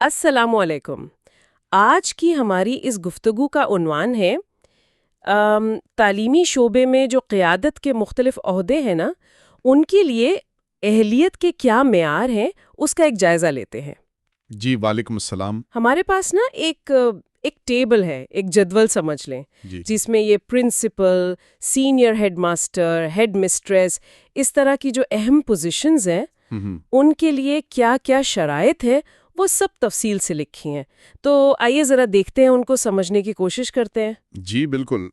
السلام علیکم۔ آج کی ہماری اس گفتگو کا عنوان ہے تعلیمی شعبے میں جو قیادت کے مختلف عہدے ہیں نا، ان کے لیے اہلیت کے کیا معیار ہیں، اس کا ایک جائزہ لیتے ہیں۔ جی وعلیکم السلام۔ ہمارے پاس نا ایک ٹیبل ہے، ایک جدول سمجھ لیں، جی جس میں یہ principal, senior head master, head mistress, اس طرح کی جو اہم پوزیشنز ہیں ان کے لیے کیا کیا شرائط ہیں، وہ سب تفصیل سے لکھی ہیں۔ تو آئیے ذرا دیکھتے ہیں، ان کو سمجھنے کی کوشش کرتے ہیں۔ جی بالکل۔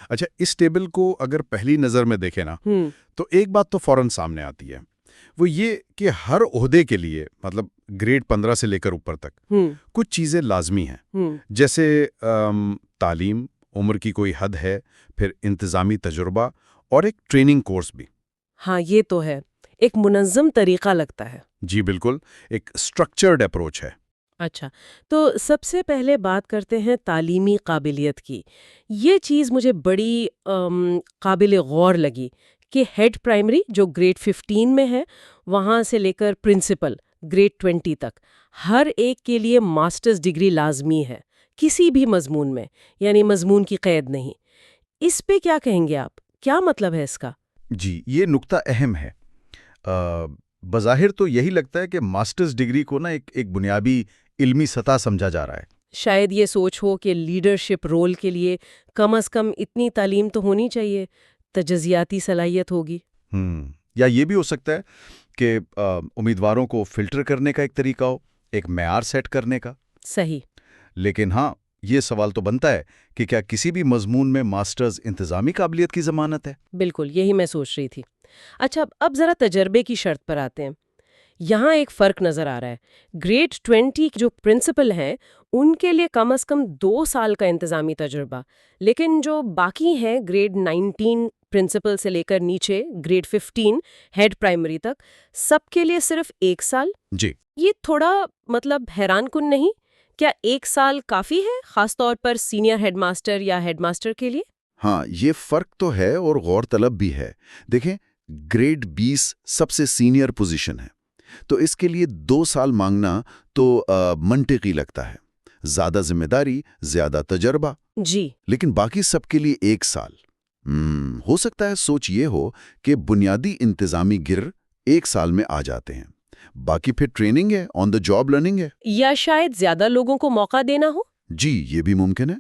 اچھا، اس ٹیبل کو اگر پہلی نظر میں دیکھیں نا ہم تو ایک بات تو فوراً سامنے آتی ہے، وہ یہ کہ ہر عہدے کے لیے مطلب گریڈ 15 سے لے کر اوپر تک ہم کچھ چیزیں لازمی ہیں، ہم جیسے تعلیم، عمر کی کوئی حد ہے، پھر انتظامی تجربہ اور ایک ٹریننگ کورس بھی۔ ہاں، یہ تو ہے، ایک منظم طریقہ لگتا ہے۔ جی بالکل، ایک اسٹرکچرڈ اپروچ ہے۔ اچھا، تو سب سے پہلے بات کرتے ہیں تعلیمی قابلیت کی۔ یہ چیز مجھے بڑی قابل غور لگی کہ ہیڈ پرائمری جو گریڈ 15 میں ہے، وہاں سے لے کر پرنسپل گریڈ 20 تک ہر ایک کے لیے ماسٹرز ڈگری لازمی ہے، کسی بھی مضمون میں، یعنی مضمون کی قید نہیں۔ اس پہ کیا کہیں گے آپ؟ کیا مطلب ہے اس کا؟ جی، یہ نکتہ اہم ہے۔ بظاہر تو یہی لگتا ہے کہ ماسٹرز ڈگری کو نا ایک بنیادی علمی سطح سمجھا جا رہا ہے۔ شاید یہ سوچ ہو کہ لیڈرشپ رول کے لیے کم از کم اتنی تعلیم تو ہونی چاہیے، تجزیاتی صلاحیت ہوگی۔ یا یہ بھی ہو سکتا ہے کہ امیدواروں کو فلٹر کرنے کا ایک طریقہ ہو، ایک معیار سیٹ کرنے کا۔ صحیح۔ لیکن ہاں، یہ سوال تو بنتا ہے کہ کیا کسی بھی مضمون میں ماسٹرز انتظامی قابلیت کی ضمانت ہے؟ بالکل، یہی میں سوچ رہی تھی۔ اچھا، اب ذرا تجربے کی شرط پر آتے ہیں۔ یہاں ایک فرق نظر آ رہا ہے۔ گریڈ 20 جو پرنسپل ہیں ان کے لیے کم از کم 2 سال کا انتظامی تجربہ، لیکن جو باقی ہیں گریڈ 19 پرنسپل سے لے کر نیچے گریڈ 15 ہیڈ پرائمری تک، سب کے لیے صرف 1 سال۔ جی یہ تھوڑا حیران کن نہیں؟ کیا 1 سال کافی ہے، خاص طور پر سینئر ہیڈ ماسٹر یا ہیڈ ماسٹر کے لیے؟ ہاں، یہ فرق تو ہے اور غور طلب بھی ہے۔ دیکھیں، گریڈ 20 سب سے سینئر پوزیشن ہے، تو اس کے لیے 2 سال مانگنا تو منطقی لگتا ہے، زیادہ ذمہ داری، زیادہ تجربہ۔ جی، لیکن باقی سب کے لیے 1 سال۔ ہو سکتا ہے سوچ یہ ہو کہ بنیادی انتظامی گر 1 سال میں آ جاتے ہیں، باقی پھر ٹریننگ ہے، آن دا جاب لرننگ ہے۔ یا شاید زیادہ لوگوں کو موقع دینا ہو۔ جی، یہ بھی ممکن ہے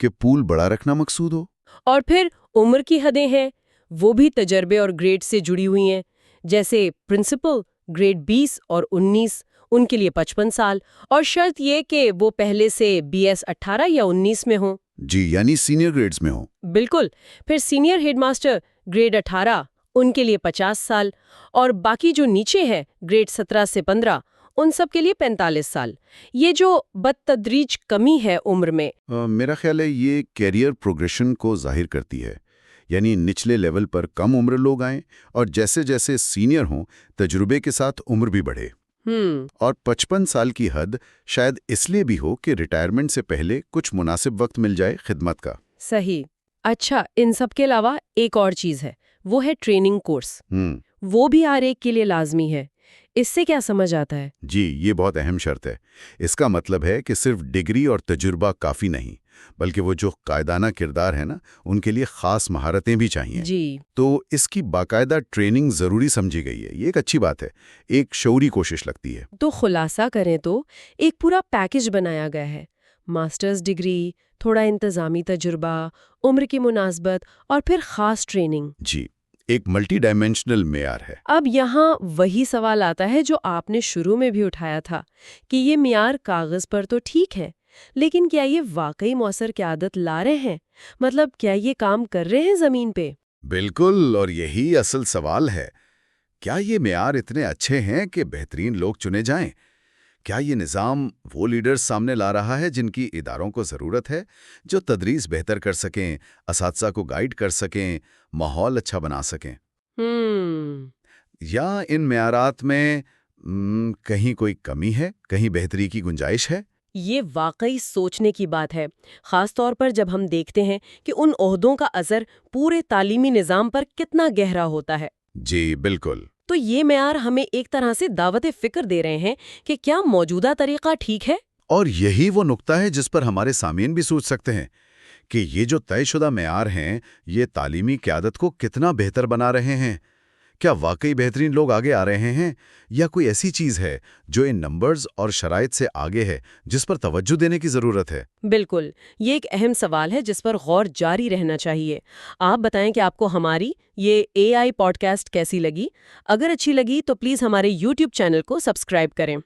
کہ پول بڑا رکھنا مقصود ہو۔ اور پھر عمر کی حدیں ہیں، وہ بھی تجربے اور گریڈ سے جڑی ہوئی ہیں، جیسے پرنسپل گریڈ 20 اور 19، ان کے لیے 55 سال، اور شرط یہ کہ وہ پہلے سے BS 18 یا 19 میں ہوں۔ جی، یعنی سینئر گریڈز میں ہو۔ بالکل۔ پھر سینئر ہیڈ ماسٹر گریڈ 18، ان کے لیے 50 سال، اور باقی جو نیچے ہے گریڈ 17 سے 15، ان سب کے لیے 45 سال۔ یہ جو بدتدریج کمی ہے عمر میں، میرا خیال ہے یہ کیریئر پروگریشن کو ظاہر کرتی ہے، یعنی نچلے لیول پر کم عمر لوگ آئیں اور جیسے جیسے سینئر ہوں تجربے کے ساتھ عمر بھی بڑھے۔ اور 55 سال کی حد شاید اس لیے بھی ہو کہ ریٹائرمنٹ سے پہلے کچھ مناسب وقت مل جائے خدمت کا۔ صحیح۔ اچھا، ان سب کے علاوہ ایک اور چیز ہے، وہ ہے ٹریننگ کورس۔ وہ بھی ہر ایک کے لیے لازمی ہے۔ اس سے کیا سمجھ آتا ہے؟ جی، یہ بہت اہم شرط ہے۔ اس کا مطلب ہے کہ صرف ڈگری اور تجربہ کافی نہیں، بلکہ وہ جو قائدانہ کردار ہے نا، ان کے لیے خاص مہارتیں بھی چاہیے۔ جی، تو اس کی باقاعدہ ٹریننگ ضروری سمجھی گئی ہے۔ یہ ایک اچھی بات ہے، ایک شعوری کوشش لگتی ہے۔ تو خلاصہ کریں تو ایک پورا پیکج بنایا گیا ہے، ماسٹرز ڈگری، تھوڑا انتظامی تجربہ، عمر کی مناسبت، اور پھر خاص ٹریننگ۔ جی، ایک ملٹی ڈائمینشنل معیار ہے۔ اب یہاں وہی سوال آتا ہے جو آپ نے شروع میں بھی اٹھایا تھا کہ یہ معیار کاغذ پر تو ٹھیک ہے، لیکن کیا یہ واقعی مؤثر قیادت لا رہے ہیں؟ مطلب کیا یہ کام کر رہے ہیں زمین پہ؟ بالکل، اور یہی اصل سوال ہے۔ کیا یہ معیار اتنے اچھے ہیں کہ بہترین لوگ چنے جائیں؟ کیا یہ نظام وہ لیڈرز سامنے لا رہا ہے جن کی اداروں کو ضرورت ہے، جو تدریس بہتر کر سکیں، اساتذہ کو گائیڈ کر سکیں، ماحول اچھا بنا سکیں؟ یا ان معیارات میں کہیں کوئی کمی ہے، کہیں بہتری کی گنجائش ہے؟ یہ واقعی سوچنے کی بات ہے، خاص طور پر جب ہم دیکھتے ہیں کہ ان عہدوں کا اثر پورے تعلیمی نظام پر کتنا گہرا ہوتا ہے۔ جی بالکل۔ تو یہ معیار ہمیں ایک طرح سے دعوت فکر دے رہے ہیں کہ کیا موجودہ طریقہ ٹھیک ہے؟ اور یہی وہ نقطہ ہے جس پر ہمارے سامعین بھی سوچ سکتے ہیں کہ یہ جو طے شدہ معیار ہیں یہ تعلیمی قیادت کو کتنا بہتر بنا رہے ہیں۔ کیا واقعی بہترین لوگ آگے آ رہے ہیں یا کوئی ایسی چیز ہے جو ان نمبرز اور شرائط سے آگے ہے جس پر توجہ دینے کی ضرورت ہے؟ بالکل، یہ ایک اہم سوال ہے جس پر غور جاری رہنا چاہیے۔ آپ بتائیں کہ آپ کو ہماری یہ AI پوڈ کاسٹ کیسی لگی؟ اگر اچھی لگی تو پلیز ہمارے YouTube چینل کو سبسکرائب کریں۔